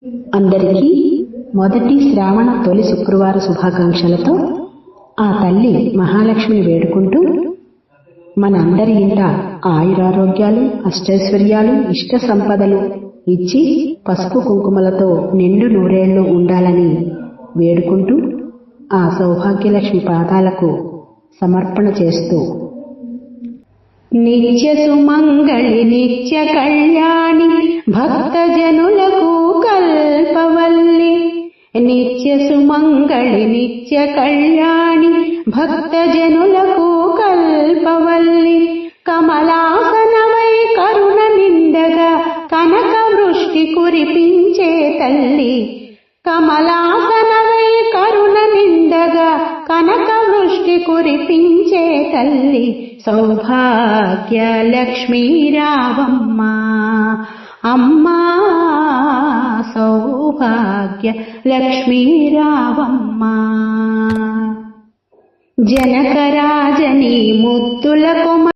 అందరికీ మొదటి శ్రావణ తొలి శుక్రవార శుభాకాంక్షలతో ఆ తల్లి మహాలక్ష్మిని వేడుకుంటూ మన అందరి ఇంట ఆయురారోగ్యాలు, అష్టైశ్వర్యాలు, ఇష్ట సంపదలు ఇచ్చి పసుపు కుంకుమలతో నిండు నూరేళ్లు ఉండాలని వేడుకుంటూ ఆ సౌభాగ్యలక్ష్మి పాదాలకు సమర్పణ చేస్తూ నిత్య సుమంగళి నిత్య కళ్యాణి భక్తజనులకు కల్పవల్లి, నిత్య సుమంగళి నిత్య కళ్యాణి భక్తజనులకు కల్పవల్లి, కమలాసనమై కరుణ నిండగా కనక వృష్టి కురిపించే తల్లి, కమలాసనమై కరుణ నిండగా కనక వృష్టి కురిపించే తల్లి, సౌభాగ్య లక్ష్మీ రావమ్మా అమ్మా, సౌభాగ్య లక్ష్మీ రావమ్మా. జనకరాజని ముద్దుల కొమ